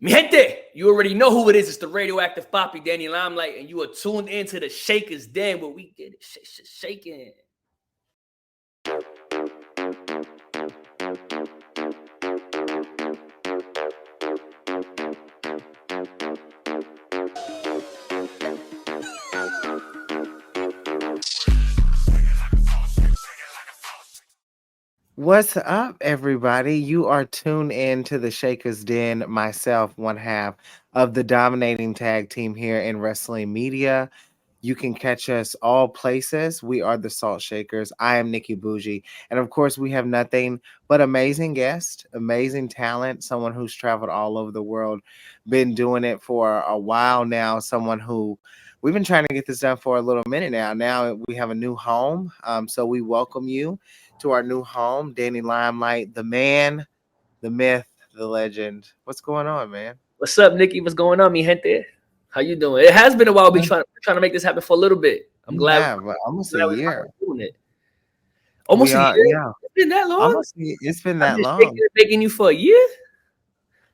Mi gente, you already know who it is. It's the radioactive Poppy, Danny Limelight, and you are tuned into the Shakkas Den, where we get it shaking. What's up, everybody? You are tuned in to the Shakkas Den. Myself, one half of the dominating tag team here in wrestling media. You can catch us all places. We are the Salt Shakers. I am Nickie Booshie. And of course, we have nothing but amazing guests, amazing talent, someone who's traveled all over the world, been doing it for a while now, someone who we've been trying to get this done for a little minute now. Now we have a new home. So we welcome you to our new home, Danny Limelight, the man, the myth, the legend. What's going on, man? What's up, Nikki? What's going on, mi gente? How you doing? It has been a while. We've been trying to make this happen for a little bit. I'm We glad, have almost a glad we're finally year. doing it. We Almost a year? are, yeah. It's been that long? It's been I've that been shaking long. and making you for a year?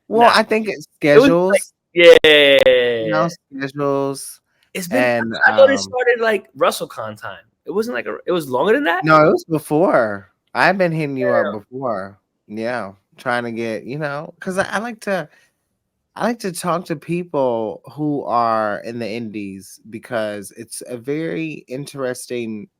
Well, Nah. I think it's It was like, schedules, yeah. schedules, It's been, and I thought it started like WrestleCon time. It wasn't like it was longer than that? no, it was before. I've been hitting you up Damn. before. Yeah, trying to get because I like to talk to people who are in the indies because it's a very interesting.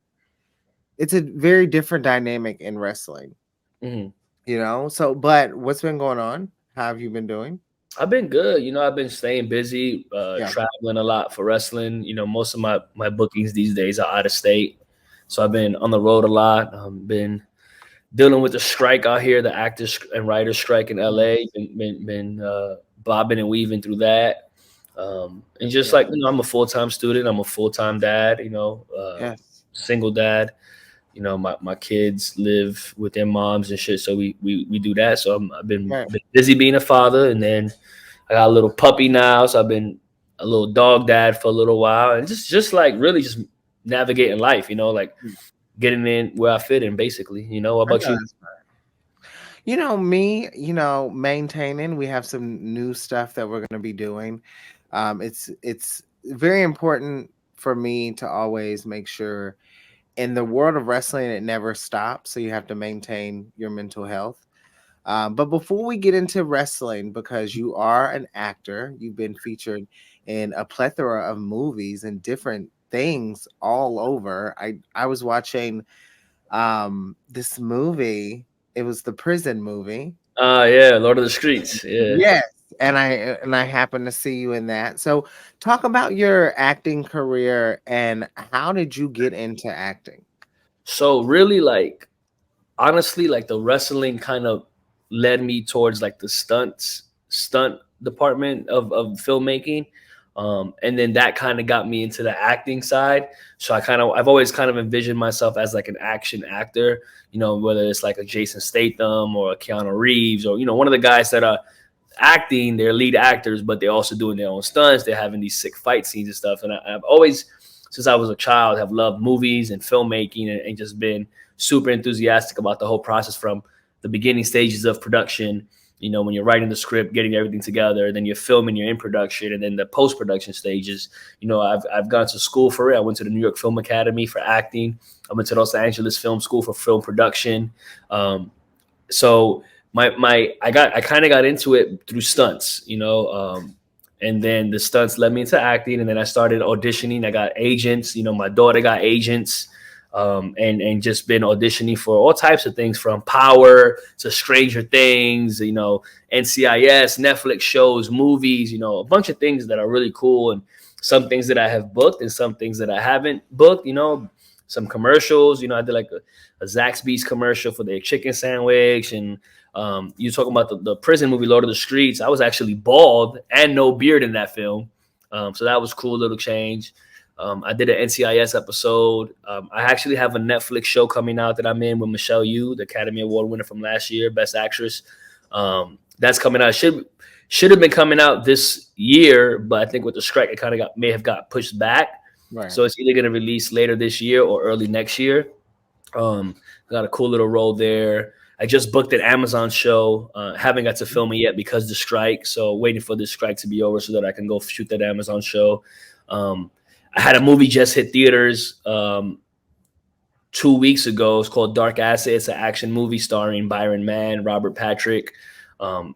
It's a very different dynamic in wrestling. Mhm. So but what's been going on? How have you been doing? I've been good. I've been staying busy, Yeah. traveling a lot for wrestling. Most of my bookings these days are out of state. So I've been on the road a lot. Been dealing with the strike out here, the actors and writers strike in LA. Been bobbing and weaving through that. And just like, I'm a full-time student. I'm a full-time dad, Yes. single dad. My kids live with their moms and shit. So we do that. So I've been Right. busy being a father. And then I got a little puppy now. So I've been a little dog dad for a little while. And just like really just navigating life, like getting in where I fit in, basically. What I about know you? that's right. Me, maintaining. We have some new stuff that we're gonna be doing. It's very important for me to always make sure in the world of wrestling it never stops. So you have to maintain your mental health. But before we get into wrestling, because you are an actor, you've been featured in a plethora of movies and different things all over. I was watching this movie. It was the prison movie. Yeah, Lord of the Streets. Yeah. Yes. And I happened to see you in that. So talk about your acting career and how did you get into acting? So really, like, honestly, like the wrestling kind of led me towards like the stunt department of filmmaking. And then that kind of got me into the acting side. So I've always kind of envisioned myself as like an action actor, whether it's like a Jason Statham or a Keanu Reeves or, one of the guys that are acting, they're lead actors, but they're also doing their own stunts. They're having these sick fight scenes and stuff. And I've always, since I was a child, have loved movies and filmmaking and just been super enthusiastic about the whole process from the beginning stages of production. When you're writing the script, getting everything together, then you're filming, you're in production, and then the post-production stages. I've gone to school for it. I went to the New York Film Academy for acting. I went to Los Angeles Film School for film production. So I kind of got into it through stunts, and then the stunts led me into acting, and then I started auditioning. I got agents, my daughter got agents, and just been auditioning for all types of things from Power to Stranger Things, NCIS, Netflix shows, movies, a bunch of things that are really cool, and some things that I have booked and some things that I haven't booked, some commercials. I did like a Zaxby's commercial for their chicken sandwich. And you talking about the prison movie, Lord of the Streets. I was actually bald and no beard in that film. So that was cool, little change. I did an NCIS episode. I actually have a Netflix show coming out that I'm in with Michelle Yeoh, the Academy Award winner from last year, Best Actress. That's coming out. Should have been coming out this year, but I think with the strike, it kind of may have got pushed back. Right. So it's either going to release later this year or early next year. Got a cool little role there. I just booked an Amazon show. Haven't got to film it yet because the strike. So waiting for this strike to be over so that I can go shoot that Amazon show. Um, I had a movie just hit theaters 2 weeks ago. It's called Dark Acid. It's an action movie starring Byron Mann, Robert Patrick, and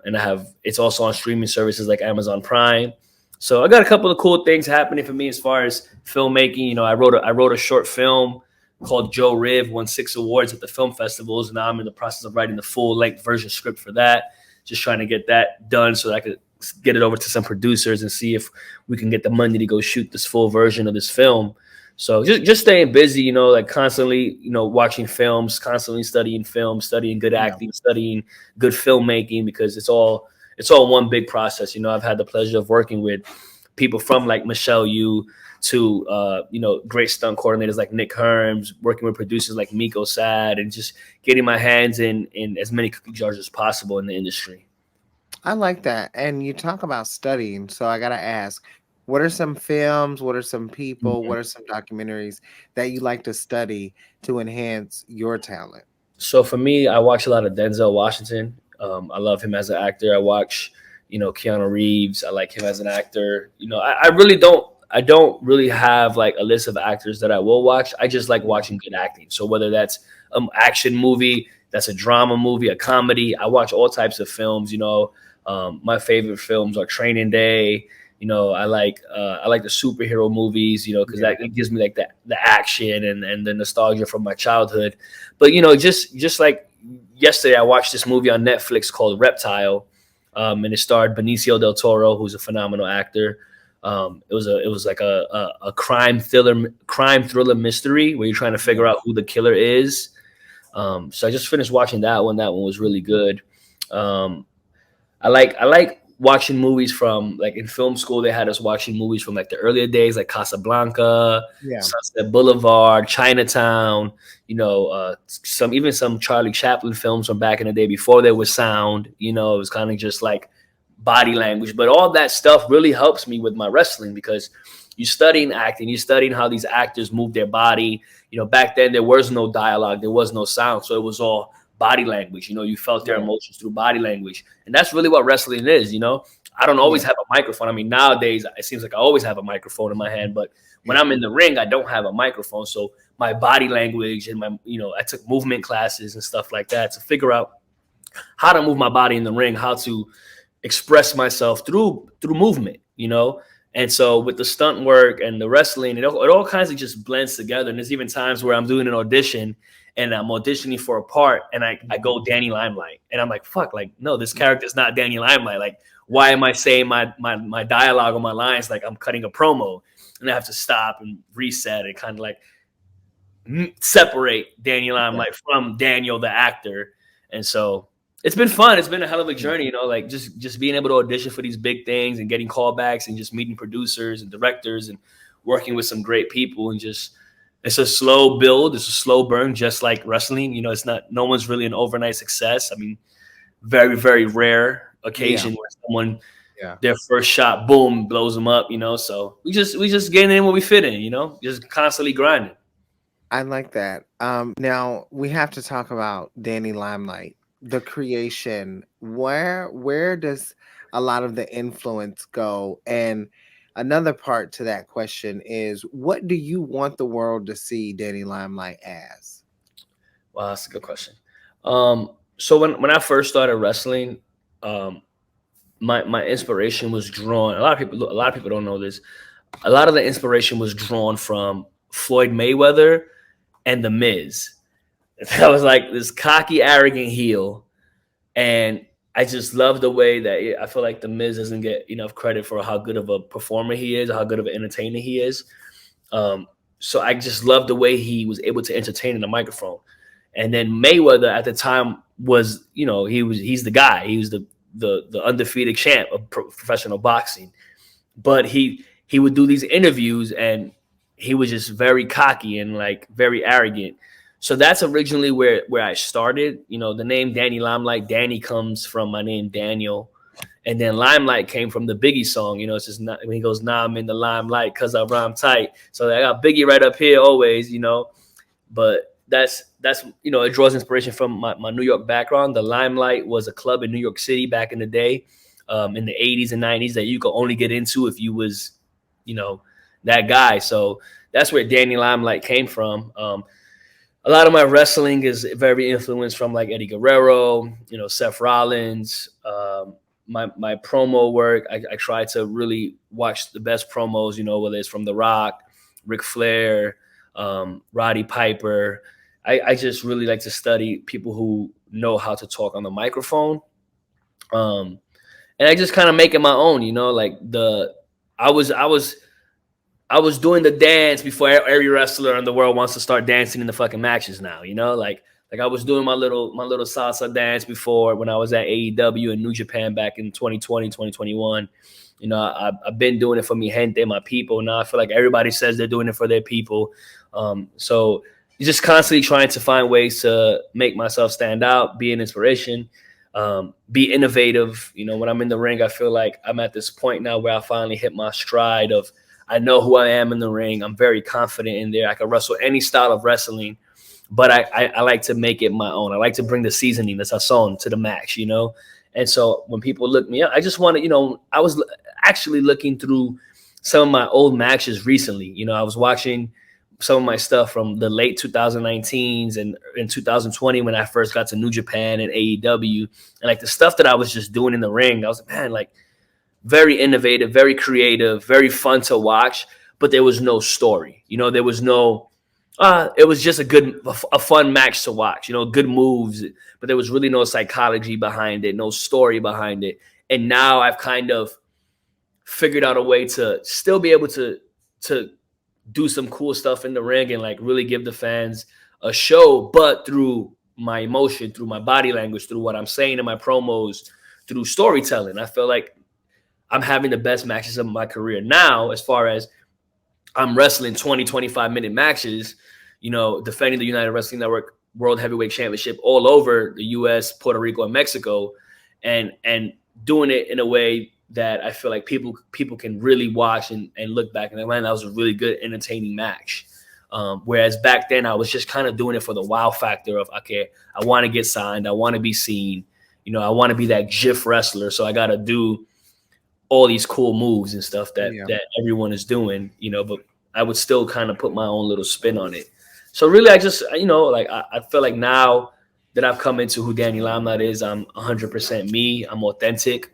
it's also on streaming services like Amazon Prime. So I got a couple of cool things happening for me as far as filmmaking. I wrote a short film called Joe Riv, won 6 awards at the film festivals. Now I'm in the process of writing the full length version script for that. Just trying to get that done so that I could get it over to some producers and see if we can get the money to go shoot this full version of this film. So just staying busy, like constantly, watching films, constantly studying film, studying good acting, studying good filmmaking, because it's all one big process. I've had the pleasure of working with people from like Michelle Yu to great stunt coordinators like Nick Herms, working with producers like Miko Sad, and just getting my hands in as many cookie jars as possible in the industry. I like that. And you talk about studying, so I gotta ask, what are some films, what are some people, Mhm. what are some documentaries that you like to study to enhance your talent? So for me, I watch a lot of Denzel Washington. I love him as an actor. I watch, Keanu Reeves. I like him as an actor. I really don't. I don't really have like a list of actors that I will watch. I just like watching good acting. So whether that's an action movie, that's a drama movie, a comedy, I watch all types of films. My favorite films are Training Day. I like the superhero movies, because Yeah. that it gives me like the action and the nostalgia from my childhood. But just like yesterday, I watched this movie on Netflix called Reptile, and it starred Benicio del Toro, who's a phenomenal actor. It was like a crime thriller mystery where you're trying to figure out who the killer is. So I just finished watching that one. That one was really good. Um, I like watching movies from, like, in film school. They had us watching movies from like the earlier days, like Casablanca, Yeah. Sunset Boulevard, Chinatown. Some Charlie Chaplin films from back in the day before there was sound. It was kind of just like body language, but all that stuff really helps me with my wrestling because you're studying acting, you're studying how these actors move their body. Back then there was no dialogue, there was no sound, so it was all body language. You felt their Right. emotions through body language, and that's really what wrestling is. I don't always Yeah. have a microphone. I mean, nowadays it seems like I always have a microphone in my hand, but when Yeah. I'm in the ring, I don't have a microphone. So my body language and I took movement classes and stuff like that to figure out how to move my body in the ring, how to express myself through movement. And so with the stunt work and the wrestling, it all kinds of just blends together. And there's even times where I'm doing an audition and I'm auditioning for a part and I go Danny Limelight, and I'm like, fuck, like, no, this character's not Danny Limelight. Like, why am I saying my dialogue or my lines like I'm cutting a promo? And I have to stop and reset and kind of like separate Danny Yeah. Limelight from Daniel the actor. And so it's been fun. It's been a hell of a journey, like just being able to audition for these big things and getting callbacks and just meeting producers and directors and working with some great people. And just, it's a slow build, it's a slow burn, just like wrestling. It's not, no one's really an overnight success. I mean, very, very rare Yeah. occasion where someone, Yeah. their first shot, boom, blows them up. So we just getting in where we fit in. Just constantly grinding. I like that. Now we have to talk about Danny Limelight, the creation. Where does a lot of the influence go? And another part to that question is, what do you want the world to see Danny Limelight as? Wow, that's a good question. So when I first started wrestling, um, my inspiration was drawn. A lot of people don't know this. A lot of the inspiration was drawn from Floyd Mayweather and The Miz. That was like this cocky, arrogant heel, and I just love the way that I feel like The Miz doesn't get enough credit for how good of a performer he is, how good of an entertainer he is. Um, so I just love the way he was able to entertain in the microphone. And then Mayweather at the time was, he's the guy. He was the undefeated champ of professional boxing. But he would do these interviews and he was just very cocky and like very arrogant. So that's originally where I started. The name Danny Limelight, Danny comes from my name Daniel. And then Limelight came from the Biggie song. It's just not, when he goes, "Nah, I'm in the limelight because I rhyme tight." So I got Biggie right up here always. But that's it draws inspiration from my New York background. The Limelight was a club in New York City back in the day, in the 80s and 90s, that you could only get into if you was, you know, that guy. So that's where Danny Limelight came from. A lot of my wrestling is very influenced from like Eddie Guerrero, Seth Rollins. My promo work, I try to really watch the best promos, whether it's from The Rock, Ric Flair, Roddy Piper. I just really like to study people who know how to talk on the microphone. And I just kind of make it my own, like I was I was doing the dance before every wrestler in the world wants to start dancing in the fucking matches now, like I was doing my little salsa dance before when I was at AEW and New Japan back in 2020, 2021. I've been doing it for mi gente, my people. Now I feel like everybody says they're doing it for their people. So you're just constantly trying to find ways to make myself stand out, be an inspiration, be innovative. When I'm in the ring, I feel like I'm at this point now where I finally hit my stride of, I know who I am in the ring. I'm very confident in there. I can wrestle any style of wrestling, but I like to make it my own. I like to bring the seasoning, the sazon, to the match, And so when people look me up, I just want to, I was actually looking through some of my old matches recently. I was watching some of my stuff from the late 2019s and in 2020 when I first got to New Japan and AEW. And like the stuff that I was just doing in the ring, I was like, man, like, very innovative, very creative, very fun to watch, but there was no story. There was no, it was just a fun match to watch, good moves, but there was really no psychology behind it, no story behind it. And now I've kind of figured out a way to still be able to do some cool stuff in the ring and like really give the fans a show, but through my emotion, through my body language, through what I'm saying in my promos, through storytelling. I feel like I'm having the best matches of my career now, as far as I'm wrestling 20, 25-minute matches, defending the United Wrestling Network World Heavyweight Championship all over the U.S., Puerto Rico, and Mexico, and doing it in a way that I feel like people can really watch and look back and like, man, that was a really good, entertaining match. Whereas back then, I was just kind of doing it for the wow factor of, okay, I want to get signed, I want to be seen, I want to be that GIF wrestler, so I got to do all these cool moves and stuff that everyone is doing, but I would still kind of put my own little spin on it. So really, I just, like I feel like now that I've come into who Danny Limelight is, I'm 100% me. I'm authentic,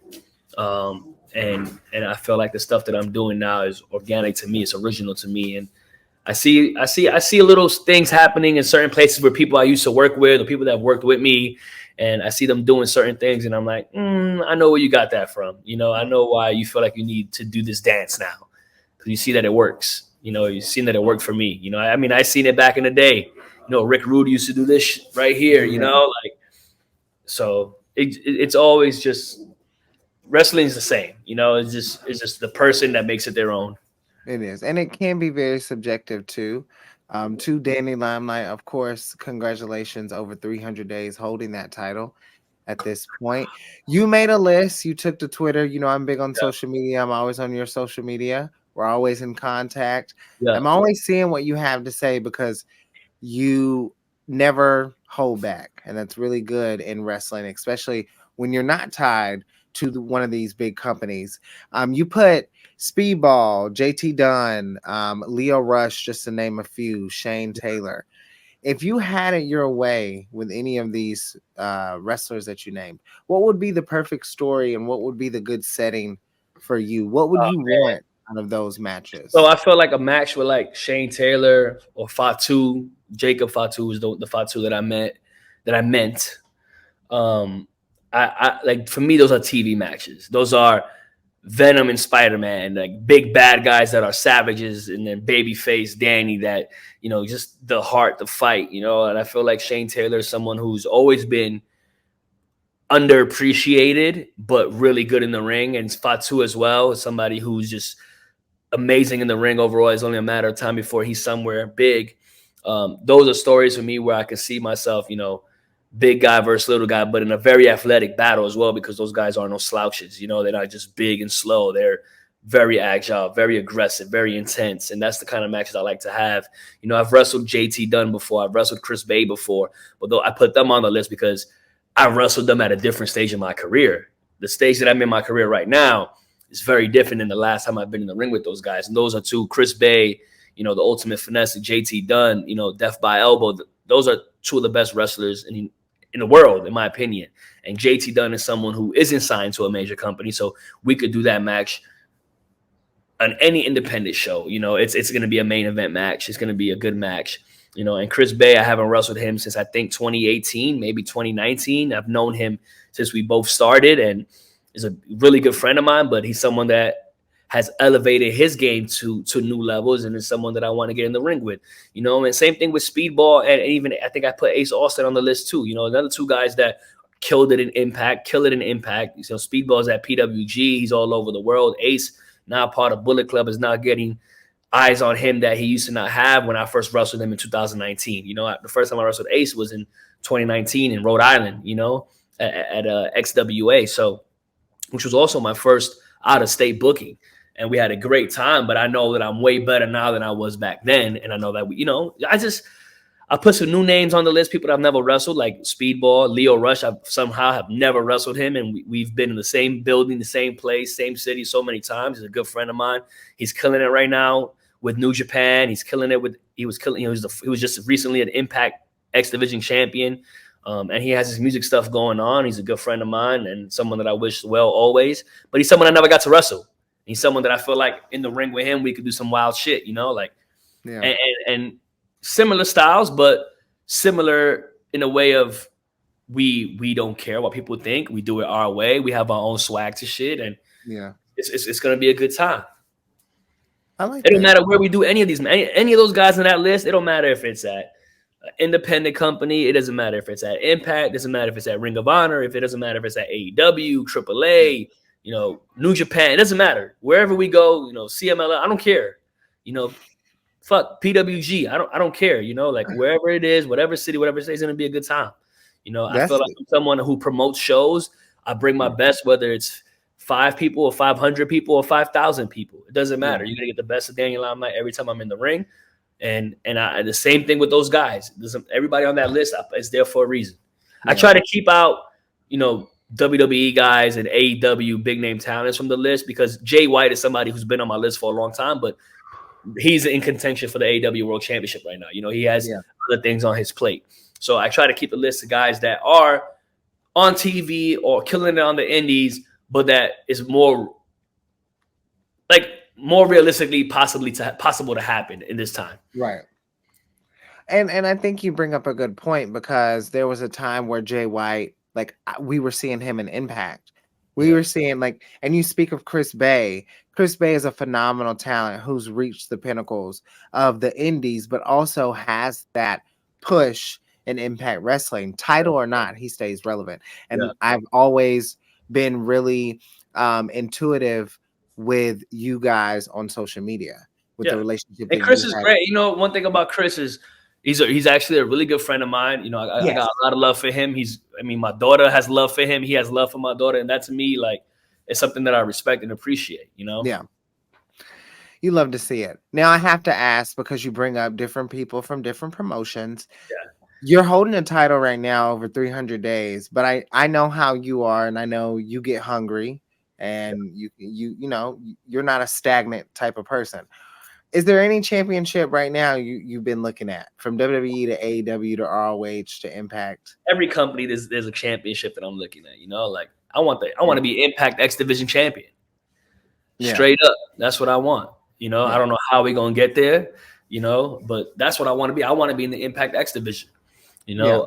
and I feel like the stuff that I'm doing now is organic to me. It's original to me, and I see little things happening in certain places where people I used to work with or people that have worked with me. And I see them doing certain things, and I'm like, I know where you got that from. I know why you feel like you need to do this dance now, because you see that it works. You've seen that it worked for me. I seen it back in the day. Rick Rude used to do this right here. So it's always just wrestling is the same. It's just the person that makes it their own. It is, and it can be very subjective too. To Danny Limelight, of course, congratulations, over 300 days holding that title at this point. You made a list. You took to Twitter. I'm big on social media. I'm always on your social media. We're always in contact. Yeah. I'm always seeing what you have to say because you never hold back. And that's really good in wrestling, especially when you're not tied to one of these big companies. You put Speedball, JT Dunn, Leo Rush, just to name a few, Shane Taylor. If you had it your way with any of these wrestlers that you named, what would be the perfect story and what would be the good setting for you? What would you want out of those matches? So I felt like a match with like Shane Taylor or Fatu. Jacob Fatu is the Fatu that I meant. I like, for me, those are TV matches. Those are Venom and Spider-Man, like big bad guys that are savages, and then babyface Danny that, just the heart, the fight, and I feel like Shane Taylor is someone who's always been underappreciated, but really good in the ring. And Fatu as well, somebody who's just amazing in the ring overall. It's only a matter of time before he's somewhere big. Those are stories for me where I can see myself, big guy versus little guy, but in a very athletic battle as well, because those guys are no slouches. They're not just big and slow. They're very agile, very aggressive, very intense, and that's the kind of matches I like to have. I've wrestled JT Dunn before, I've wrestled Chris Bay before, but though I put them on the list because I wrestled them at a different stage in my career. The stage that I'm in my career right now is very different than the last time I've been in the ring with those guys, and those are two: Chris Bay, the ultimate finesse, JT Dunn, death by elbow. Those are two of the best wrestlers in the world, in my opinion. And JT Dunn is someone who isn't signed to a major company, so we could do that match on any independent show. It's going to be a main event match. It's going to be a good match. And Chris Bay, I haven't wrestled him since I think 2018, maybe 2019. I've known him since we both started, and is a really good friend of mine, but he's someone that has elevated his game to new levels, and is someone that I want to get in the ring with. And same thing with Speedball, and even I think I put Ace Austin on the list too. Another two guys that killed it in Impact, kill it in Impact. Speedball's at PWG. He's all over the world. Ace, now part of Bullet Club, is now getting eyes on him that he used to not have when I first wrestled him in 2019. The first time I wrestled Ace was in 2019 in Rhode Island, at XWA. So, which was also my first out-of-state booking. And we had a great time, but I know that I'm way better now than I was back then. And I know that I put some new names on the list, people that I've never wrestled, like Speedball, Leo Rush. I somehow have never wrestled him, and we've been in the same building, the same place, same city so many times. He's a good friend of mine. He's killing it right now with New Japan. He's killing it he was just recently an Impact X Division champion, and he has his music stuff going on. He's a good friend of mine and someone that I wish well always. But he's someone I never got to wrestle. He's someone that I feel like in the ring with him, we could do some wild shit, and similar styles, but similar in a way of we don't care what people think. We do it our way. We have our own swag to shit, and it's gonna be a good time. I like it. Don't matter where we do any of these, any of those guys on that list. It don't matter if it's at independent company. It doesn't matter if it's at Impact. It doesn't matter if it's at Ring of Honor. It doesn't matter if it's at AEW, AAA, New Japan. It doesn't matter. Wherever we go, CMLL. I don't care. Fuck PWG. I don't care. Wherever it is, whatever city, whatever state, is gonna be a good time. I feel like I'm someone who promotes shows. I bring my best, whether it's 5 people or 500 people or 5,000 people. It doesn't matter. You're gonna get the best of Danny Limelight every time I'm in the ring. And the same thing with those guys. Everybody on that list is there for a reason. I try to keep out, WWE guys and AEW big name talents from the list, because Jay White is somebody who's been on my list for a long time, but he's in contention for the AEW World Championship right now. He has other things on his plate. So I try to keep a list of guys that are on TV or killing it on the indies, but that is more realistically possible to happen in this time. Right. And I think you bring up a good point, because there was a time where Jay White, we were seeing him in Impact. We were seeing and you speak of Chris Bay. Chris Bay is a phenomenal talent who's reached the pinnacles of the indies, but also has that push in Impact Wrestling. Title or not, he stays relevant. And I've always been really intuitive with you guys on social media with the relationship. And Chris is great. One thing about Chris is he's actually a really good friend of mine. I got a lot of love for him. My daughter has love for him. He has love for my daughter, and that to me, it's something that I respect and appreciate. Yeah. You love to see it. Now I have to ask, because you bring up different people from different promotions. Yeah. You're holding a title right now over 300 days, but I know how you are, and I know you get hungry, and you're not a stagnant type of person. Is there any championship right now you've been looking at, from WWE to AEW to ROH to Impact? Every company there's a championship that I'm looking at. I want to be Impact X Division champion. Straight up, that's what I want. I don't know how we're gonna get there. But that's what I want to be. I want to be in the Impact X Division. I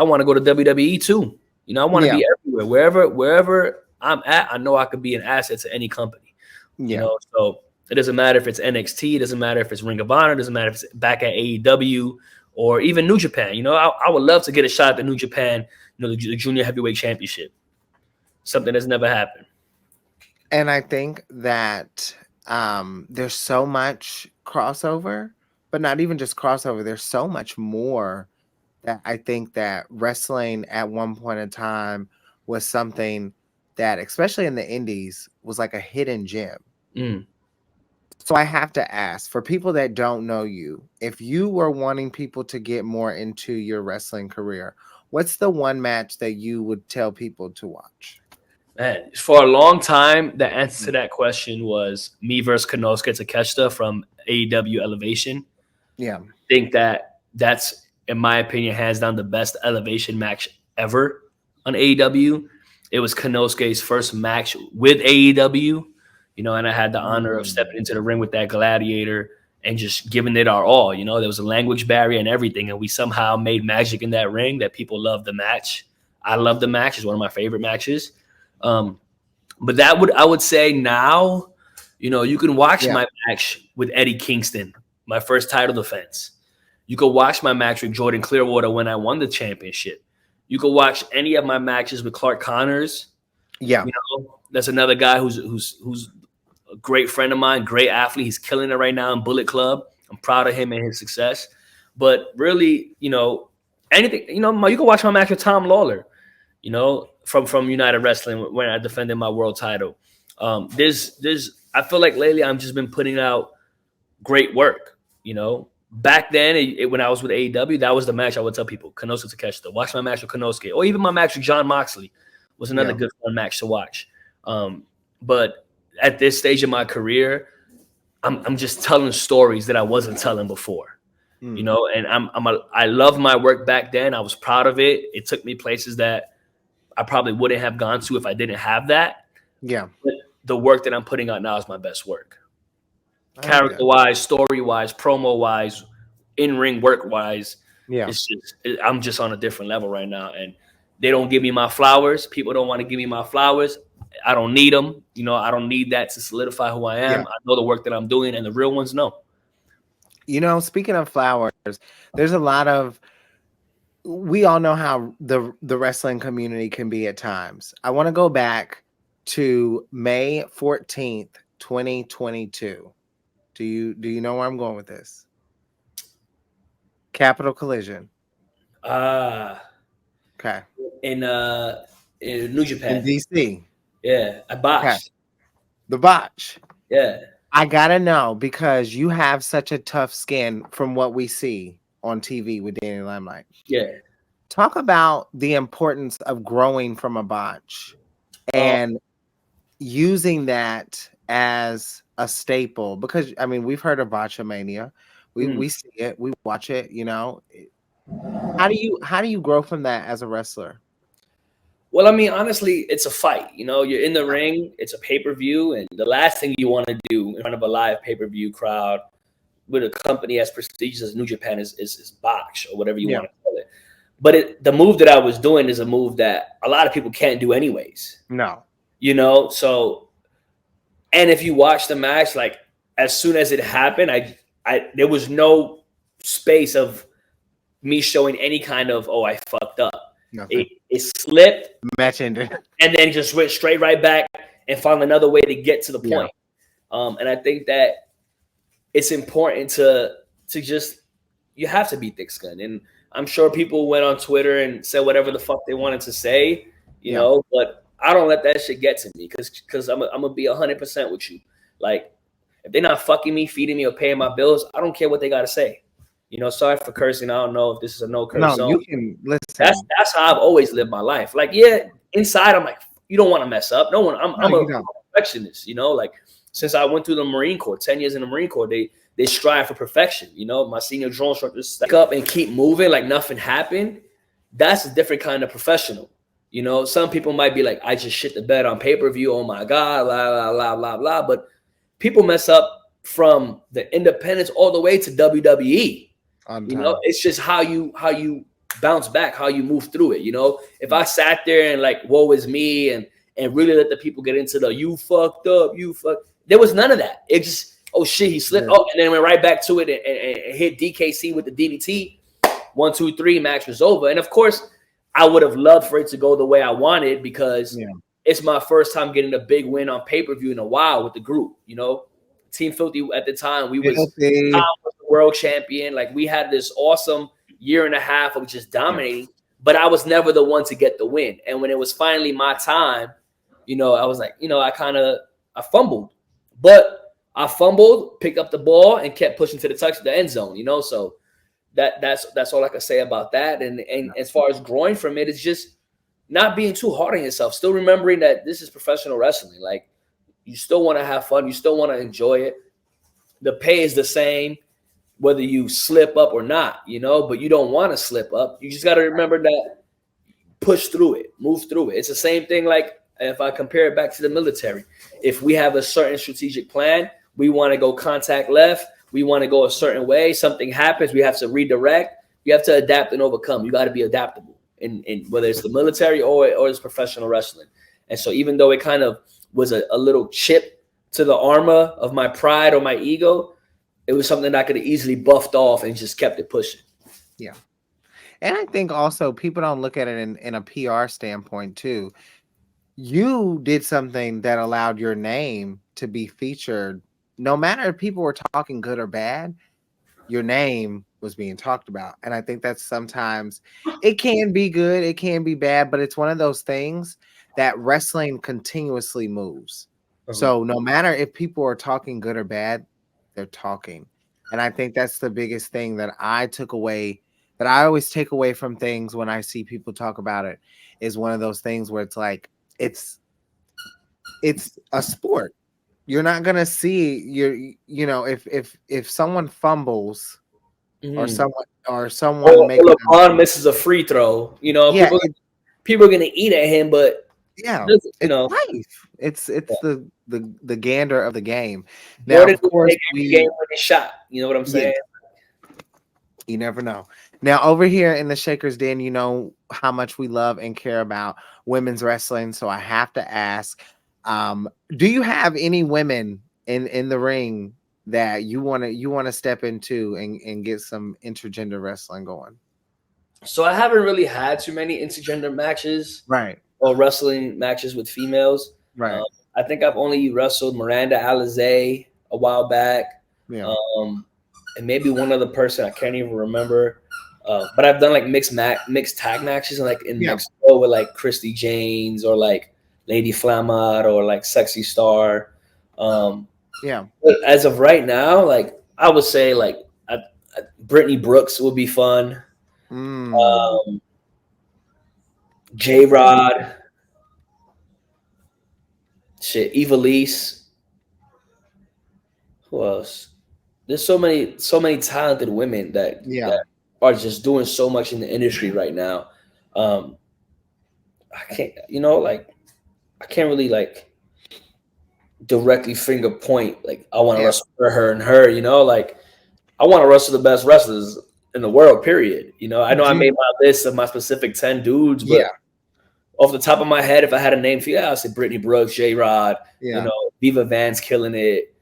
want to go to WWE too. I want to be everywhere, wherever I'm at. I know I could be an asset to any company. So it doesn't matter if it's NXT, it doesn't matter if it's Ring of Honor, it doesn't matter if it's back at AEW or even New Japan. I would love to get a shot at the New Japan, the Junior Heavyweight Championship. Something that's never happened. And I think that there's so much crossover, but not even just crossover. There's so much more that I think that wrestling at one point in time was something that, especially in the indies, was like a hidden gem. Mm. So I have to ask, for people that don't know you, if you were wanting people to get more into your wrestling career, what's the one match that you would tell people to watch? Man, for a long time, the answer to that question was me versus Konosuke Takeshita from AEW Elevation. Yeah. Think that that's, in my opinion, hands down the best Elevation match ever on AEW. It was Konosuke's first match with AEW, and I had the honor of stepping into the ring with that gladiator and just giving it our all. There was a language barrier and everything, and we somehow made magic in that ring that people loved the match. I love the match. It's one of my favorite matches. But I would say now, you can watch my match with Eddie Kingston, my first title defense. You could watch my match with Jordan Clearwater when I won the championship. You could watch any of my matches with Clark Connors. Yeah. That's another guy who's a great friend of mine, great athlete. He's killing it right now in Bullet Club. I'm proud of him and his success. But really, anything, you can watch my match with Tom Lawler, from United Wrestling when I defended my world title. I feel like lately I've just been putting out great work. Back then when I was with AEW, that was the match I would tell people: Konosuke Takeshita. Watch my match with Konosuke, or even my match with John Moxley was another good fun match to watch. But at this stage of my career, I'm just telling stories that I wasn't telling before. And I love my work back then. I was proud of it. It took me places that I probably wouldn't have gone to if I didn't have that. Yeah. But the work that I'm putting out now is my best work. Character-wise, story-wise, promo-wise, in-ring work-wise. Yeah. I'm just on a different level right now. And they don't give me my flowers. People don't want to give me my flowers. I don't need them. I don't need that to solidify who I am. Yeah. I know the work that I'm doing, and the real ones know. Speaking of flowers, there's a lot of, we all know how the wrestling community can be at times. I want to go back to May 14th, 2022. Do you know where I'm going with this? Capital Collision. Okay. In New Japan. In DC. Yeah, I botched. Okay. The botch. Yeah. I gotta know, because you have such a tough skin from what we see on TV with Danny Limelight. Yeah. Talk about the importance of growing from a botch and using that as a staple, because we've heard of botchamania. We see it, we watch it, How do you grow from that as a wrestler? Well, honestly, it's a fight. You're in the ring, it's a pay-per-view, and the last thing you want to do in front of a live pay-per-view crowd with a company as prestigious as New Japan is botch, or whatever you want to call it. But the move that I was doing is a move that a lot of people can't do anyways. No. So, and if you watch the match, like, as soon as it happened, I there was no space of me showing any kind of, I fucked up. It slipped, match ended, and then just went straight right back and found another way to get to the point. And I think that it's important to just, you have to be thick-skinned. And I'm sure people went on Twitter and said whatever the fuck they wanted to say, but I don't let that shit get to me, because I'm gonna be 100% with you. Like, if they're not fucking me, feeding me, or paying my bills, I don't care what they gotta say. Sorry for cursing. I don't know if this is a no curse zone. You can listen. That's how I've always lived my life. Like, inside I'm like, you don't want to mess up. No one. I'm a perfectionist. Like, since I went through the Marine Corps, 10 years in the Marine Corps, they strive for perfection. My senior drone instructors stack up and keep moving like nothing happened. That's a different kind of professional. Some people might be like, I just shit the bed on pay-per-view. Oh my God, blah, blah, blah, blah, blah. But people mess up from the independents all the way to WWE. It's just how you bounce back, how you move through it. If I sat there and like, woe is me, and really let the people get into the, you fucked up, there was none of that. It just, oh shit, he slipped. And then went right back to it and hit DKC with the DDT. 1, 2, 3, match was over. And of course, I would have loved for it to go the way I wanted, because it's my first time getting a big win on pay-per-view in a while with the group. Team Filthy at the time, Tom was the world champion. Like, we had this awesome year and a half of just dominating, but I was never the one to get the win. And when it was finally my time, I was like, I fumbled, but I fumbled, picked up the ball, and kept pushing to the end zone. So that's all I can say about that. And as far as growing from it, it's just not being too hard on yourself. Still remembering that this is professional wrestling. Like, you still want to have fun, you still want to enjoy it. The pay is the same whether you slip up or not, but you don't want to slip up. You just got to remember that, push through it, move through it. It's the same thing. Like, if I compare it back to the military, if we have a certain strategic plan, we want to go contact left, we want to go a certain way, something happens, we have to redirect, you have to adapt and overcome. You got to be adaptable in whether it's the military or it's professional wrestling. And so even though it kind of was a little chip to the armor of my pride or my ego, it was something that I could have easily buffed off and just kept it pushing. Yeah. And I think also people don't look at it in a PR standpoint too. You did something that allowed your name to be featured. No matter if people were talking good or bad, your name was being talked about. And I think that's sometimes it can be good, it can be bad, but it's one of those things that wrestling continuously moves. So no matter if people are talking good or bad, they're talking. And I think that's the biggest thing that I took away, that I always take away from things when I see people talk about it, is one of those things where it's like it's a sport. You're not gonna see if someone fumbles or Mhm. someone Or makes LeBron misses a free throw. yeah, People are gonna eat at him, but yeah, you it's know, life. It's the gander of the game. Now, Jordan of didn't course, make every game winning shot. You know what I'm yeah, saying? you never know. Now, over here in the Shakers Den, you know how much we love and care about women's wrestling. So I have to ask, do you have any women in the ring that you wanna step into and get some intergender wrestling going? So I haven't really had too many intergender matches Right, or wrestling matches with females. Um, right. I think I've only wrestled Miranda Alizé a while back, Yeah. um, and maybe one other person I can't even remember. But I've done like mixed tag matches, like in Yeah. Mexico with like Christy Janes or like Lady Flamat or like Sexy Star. Um, Yeah. but as of right now, like I would say, like Brittany Brooks would be fun. Mm. J Rod, shit, Eva Lise. Who else? There's so many talented women that Yeah. are just doing so much in the industry right now. Um, I can't, like I can't really like directly finger point like I want to Yeah. wrestle her and her. Like I want to wrestle the best wrestlers in the world. Period. I know I Do made my list of my specific 10 dudes, but yeah. off the top of my head, if I had a name for you, I'd say Brittany Brooks, J Rod, Yeah. Viva Van's killing it.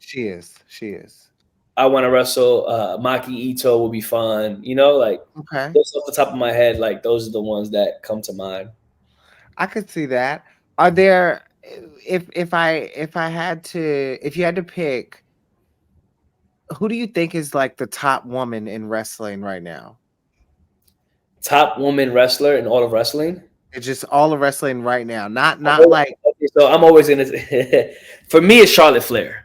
She is. She is. I want to wrestle Maki Ito will be fun. Like Okay. just off the top of my head, like those are the ones that come to mind. I could see that. Are there if you had to pick, who do you think is like the top woman in wrestling right now? Top woman wrestler in all of wrestling. It's just all of wrestling right now. I'm Not always, like okay, so I'm always gonna. For me, it's Charlotte Flair.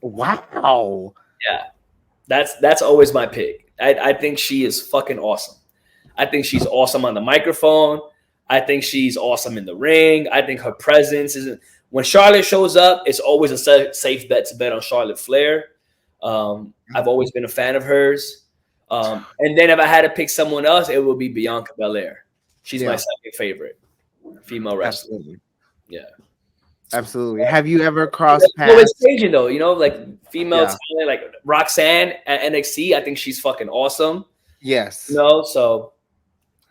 wow. Yeah, that's always my pick. I think she is fucking awesome. I think she's awesome on the microphone. I think she's awesome in the ring. I think her presence isn't. When Charlotte shows up, it's always a safe bet to bet on Charlotte Flair. I've always been a fan of hers. And then if I had to pick someone else, it would be Bianca Belair. She's my Yeah, second favorite female wrestler. absolutely. Yeah. Absolutely. Have you ever It's crossed always paths? changing though, like female Yeah. talent, like Roxanne at NXT. I think she's fucking awesome. Yes. So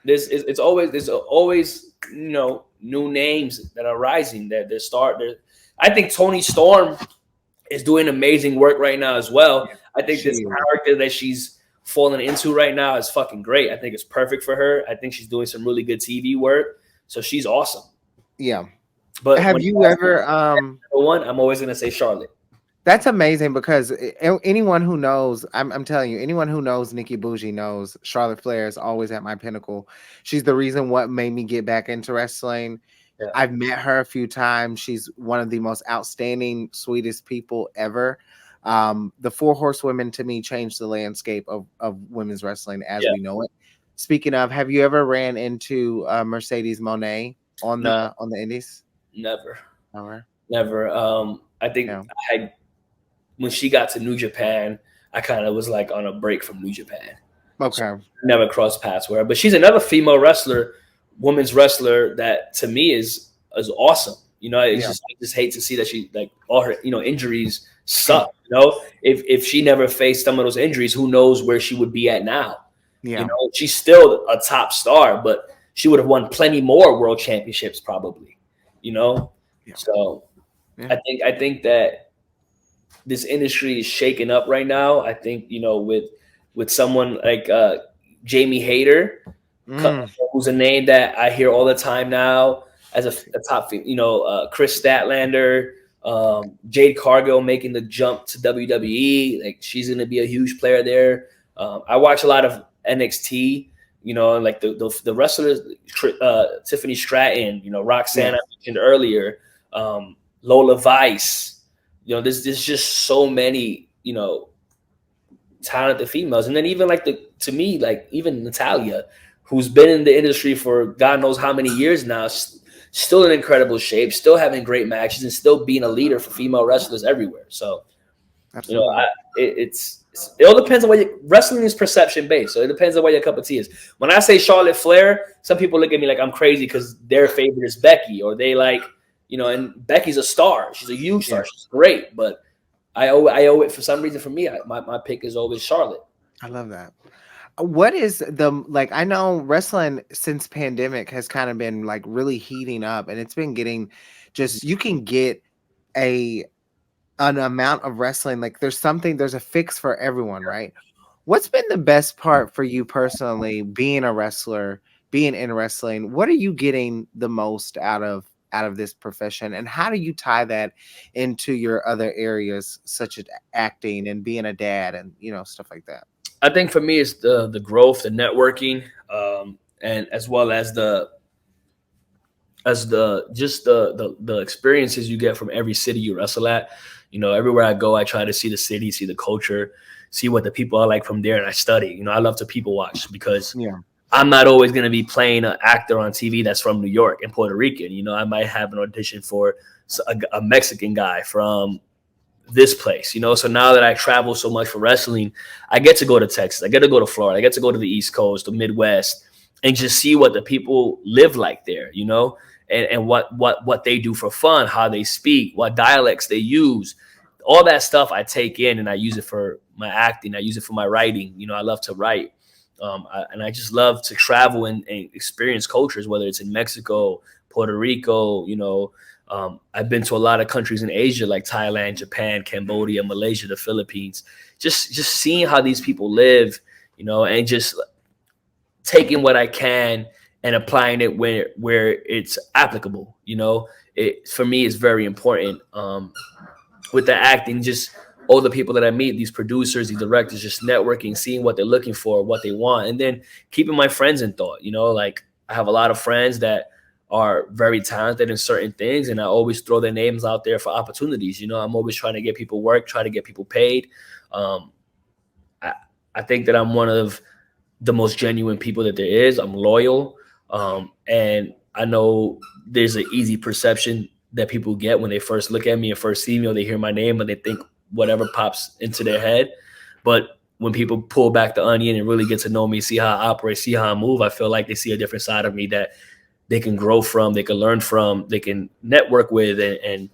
there's always new names that are rising that they start. I think Tony Storm is doing amazing work right now as well. Yeah. I think She this is. character that she's fallen into right now is fucking great. I think it's perfect for her. I think she's doing some really good TV work. So she's awesome. Yeah. But Have when you you ask me ever number one, I'm always gonna say Charlotte. That's amazing because anyone who knows, I'm telling you, anyone who knows Nicki Bougie knows Charlotte Flair is always at my pinnacle. She's the reason what made me get back into wrestling. Yeah. I've met her a few times. She's one of the most outstanding, sweetest people ever. The Four Horsewomen to me changed the landscape of women's wrestling as Yeah. we know it. Speaking of, have you ever ran into Mercedes Monet No, on the Indies? never, Or never. I think yeah. I when she got to New Japan, I kind of was like on a break from New Japan. So Okay. never crossed paths with her. But she's another female wrestler, women's wrestler that to me is awesome. You know, Yeah. I just hate to see that she like all her injuries Mm. suck. You know, if she never faced some of those injuries, who knows where she would be at now? You Yeah. know, she's still a top star, but she would have won plenty more world championships probably. You know, Yeah. so Yeah. I think that this industry is shaken up right now. I think with someone like Jamie Hayter, Mm. who's a name that I hear all the time now as a top, Chris Statlander, Jade Cargill making the jump to WWE. Like she's going to be a huge player there. I watch a lot of NXT. Like the wrestlers, Tiffany Stratton, Roxanne I Yes. mentioned earlier, Lola Vice. There's just so many, talented females, and then even like to me, like even Natalia, who's been in the industry for God knows how many years now, still in incredible shape, still having great matches, and still being a leader for female wrestlers everywhere. So Absolutely. it all depends on what wrestling is perception based. So it depends on what your cup of tea is. When I say Charlotte Flair, some people look at me like I'm crazy because their favorite is Becky, or they like, and Becky's a star. She's a huge Yeah. star. She's great, but I owe it for some reason. For me, my pick is always Charlotte. I love that. What is the like? I know wrestling since pandemic has kind of been like really heating up, and it's been getting just you can get a an amount of wrestling. Like there's a fix for everyone, right? What's been the best part for you personally, being a wrestler, being in wrestling? What are you getting the most out of this profession, and how do you tie that into your other areas such as acting and being a dad and stuff like that? I think for me, it's the growth, the networking, and as well as the experiences you get from every city you wrestle at. Everywhere I go, I try to see the city, see the culture, see what the people are like from there, and I study. I love to people watch because Yeah. I'm not always going to be playing an actor on TV that's from New York and Puerto Rican. I might have an audition for a Mexican guy from this place. So now that I travel so much for wrestling, I get to go to Texas, I get to go to Florida, I get to go to the East Coast, the Midwest, and just see what the people live like there, and what they do for fun, how they speak, what dialects they use. All that stuff I take in and I use it for my acting, I use it for my writing. I love to write. And I just love to travel and experience cultures, whether it's in Mexico, Puerto Rico. I've been to a lot of countries in Asia, like Thailand, Japan, Cambodia, Malaysia, the Philippines. Just seeing how these people live, and just taking what I can and applying it where it's applicable. It for me is very important. With the acting, just all the people that I meet, these producers, these directors, just networking, seeing what they're looking for, what they want, and then keeping my friends in thought. Like I have a lot of friends that are very talented in certain things, and I always throw their names out there for opportunities. I'm always trying to get people work, try to get people paid. Um, I, I think that I'm one of the most genuine people that there is. I'm loyal, and I know there's an easy perception that people get when they first look at me and first see me, or they hear my name and they think whatever pops into their head. But when people pull back the onion and really get to know me, see how I operate, see how I move, I feel like they see a different side of me that they can grow from, they can learn from, they can network with, and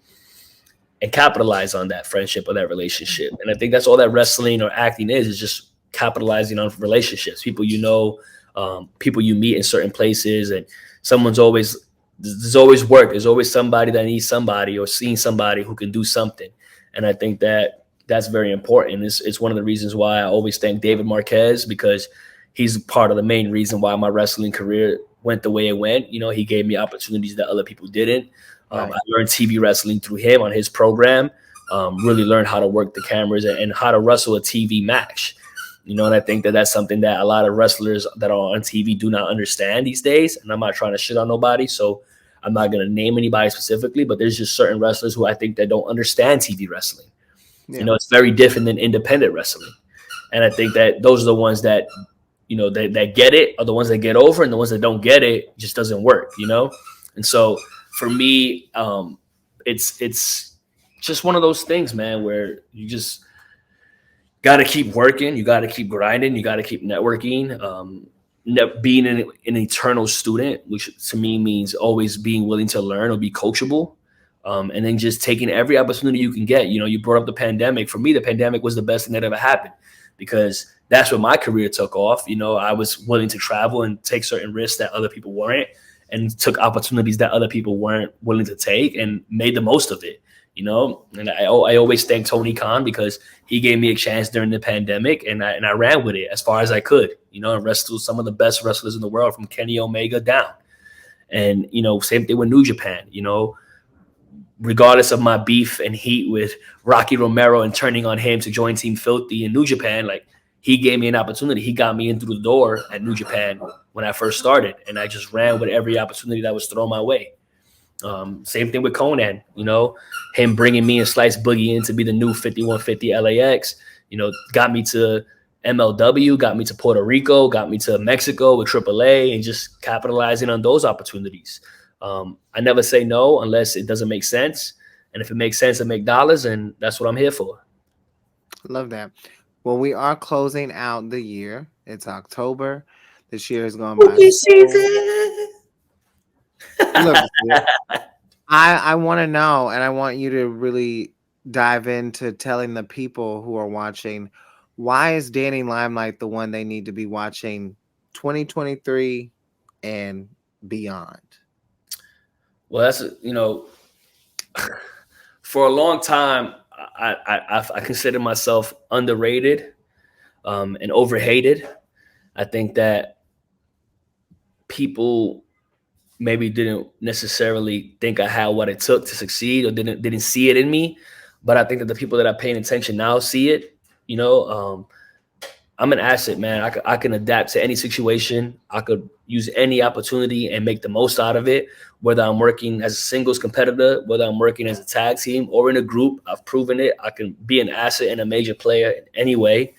capitalize on that friendship or that relationship. And I think that's all that wrestling or acting is just capitalizing on relationships, people people you meet in certain places, and there's always work. There's always somebody that needs somebody or seeing somebody who can do something. And I think that that's very important. It's one of the reasons why I always thank David Marquez, because he's part of the main reason why my wrestling career went the way it went. He gave me opportunities that other people didn't. Right. I learned TV wrestling through him on his program. Really learned how to work the cameras and how to wrestle a TV match. And I think that that's something that a lot of wrestlers that are on TV do not understand these days. And I'm not trying to shit on nobody. So I'm not gonna name anybody specifically, but there's just certain wrestlers who I think that don't understand TV wrestling. Yeah. It's very different than independent wrestling, and I think that those are the ones that that get it are the ones that get over, and the ones that don't get it just doesn't work. And so for me, it's just one of those things, man, where you just got to keep working, you got to keep grinding, you got to keep networking. Being an eternal student, which to me means always being willing to learn or be coachable, and then just taking every opportunity you can get. You brought up the pandemic. For me, the pandemic was the best thing that ever happened, because that's when my career took off. I was willing to travel and take certain risks that other people weren't, and took opportunities that other people weren't willing to take, and made the most of it. And I always thank Tony Khan, because he gave me a chance during the pandemic, and I ran with it as far as I could, and wrestled some of the best wrestlers in the world, from Kenny Omega down. And, same thing with New Japan, regardless of my beef and heat with Rocky Romero and turning on him to join Team Filthy in New Japan, like, he gave me an opportunity. He got me in through the door at New Japan when I first started, and I just ran with every opportunity that was thrown my way. Same thing with Conan, him bringing me and Slice Boogie in to be the new 5150 LAX, got me to MLW, got me to Puerto Rico, got me to Mexico with AAA, and just capitalizing on those opportunities. I never say no unless it doesn't make sense. And if it makes sense to make dollars, and that's what I'm here for. Love that. Well, we are closing out the year. It's October. This year has gone by so. Look, I want to know, and I want you to really dive into telling the people who are watching, why is Danny Limelight the one they need to be watching 2023 and beyond? Well, that's for a long time, I consider myself underrated, and overhated. I think that people maybe didn't necessarily think I had what it took to succeed, or didn't see it in me. But I think that the people that are paying attention now see it. I'm an asset, man. I can adapt to any situation. I could use any opportunity and make the most out of it, whether I'm working as a singles competitor, whether I'm working as a tag team or in a group. I've proven it. I can be an asset and a major player in any way.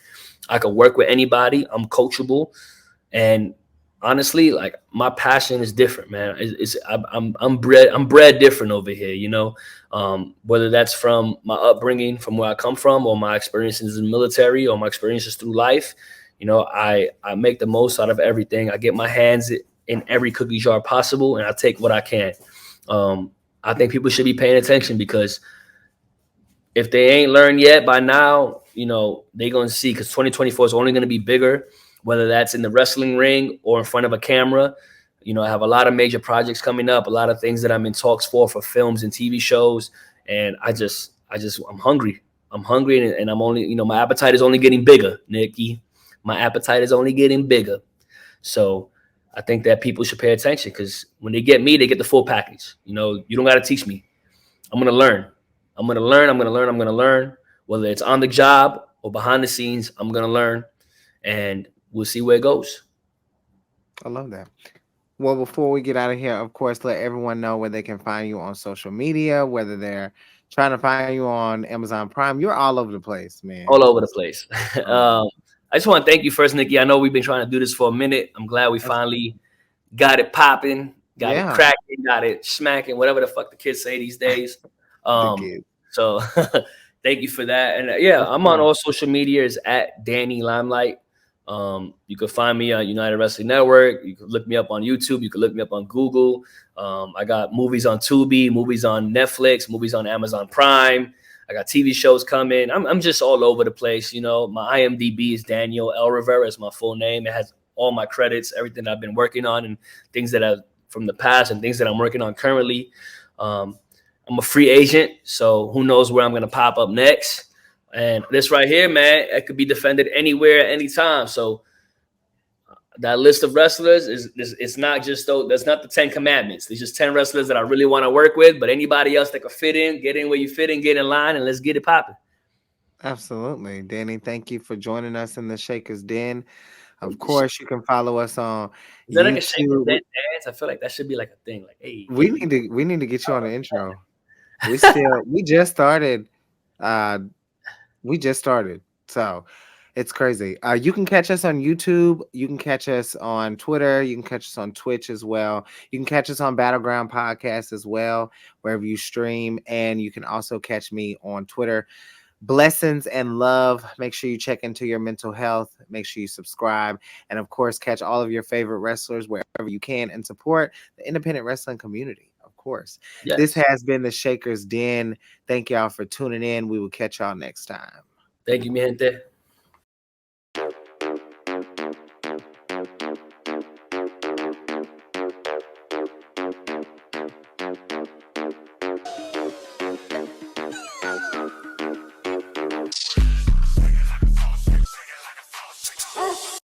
I can work with anybody. I'm coachable. And honestly, like, my passion is different, man. I'm bred different over here, whether that's from my upbringing, from where I come from, or my experiences in the military, or my experiences through life. I make the most out of everything. I get my hands in every cookie jar possible, and I take what I can. I think people should be paying attention, because if they ain't learned yet by now, they're going to see, because 2024 is only going to be bigger, whether that's in the wrestling ring or in front of a camera. I have a lot of major projects coming up, a lot of things that I'm in talks for films and TV shows. And I'm hungry. I'm hungry, and I'm only, my appetite is only getting bigger, Nickie. My appetite is only getting bigger. So I think that people should pay attention, because when they get me, they get the full package. You don't got to teach me. I'm going to learn. I'm going to learn. I'm going to learn. I'm going to learn. Whether it's on the job or behind the scenes, I'm going to learn. And we'll see where it goes. I love that. Well, before we get out of here, of course, let everyone know where they can find you on social media, whether they're trying to find you on Amazon Prime. You're all over the place, man. All over the place. I just want to thank you first, Nickie. I know we've been trying to do this for a minute. I'm glad we finally got it popping, got it cracking, got it smacking, whatever the fuck the kids say these days. So thank you for that. And I'm on all social media. It's at Danny Limelight. You can find me on United Wrestling Network. You can look me up on YouTube. You can look me up on Google. I got movies on Tubi, movies on Netflix, movies on Amazon Prime. I got TV shows coming. I'm just all over the place. My IMDb is Daniel L. Rivera. It's my full name. It has all my credits, everything I've been working on, and things that I've from the past and things that I'm working on currently. I'm a free agent, so who knows where I'm going to pop up next. And this right here, man, it could be defended anywhere at any time. So that list of wrestlers it's not just though. That's not the 10 commandments. There's just 10 wrestlers that I really want to work with. But anybody else that could fit in, get in where you fit in, get in line, and let's get it popping. Absolutely, Danny. Thank you for joining us in the Shakkas Den. Of course, you can follow us on Is that like a shake and then YouTube. dance? I feel like that should be like a thing. Like, hey, We hey. need to get you on the intro. We just started. Uh, we just started. So it's crazy. You can catch us on YouTube. You can catch us on Twitter. You can catch us on Twitch as well. You can catch us on Battleground Podcast as well, wherever you stream. And you can also catch me on Twitter. Blessings and love. Make sure you check into your mental health. Make sure you subscribe. And of course, catch all of your favorite wrestlers wherever you can and support the independent wrestling community. Of course. This Yes. has been the Shakers Den. Thank y'all for tuning in. We will catch y'all next time. Thank you, mi gente.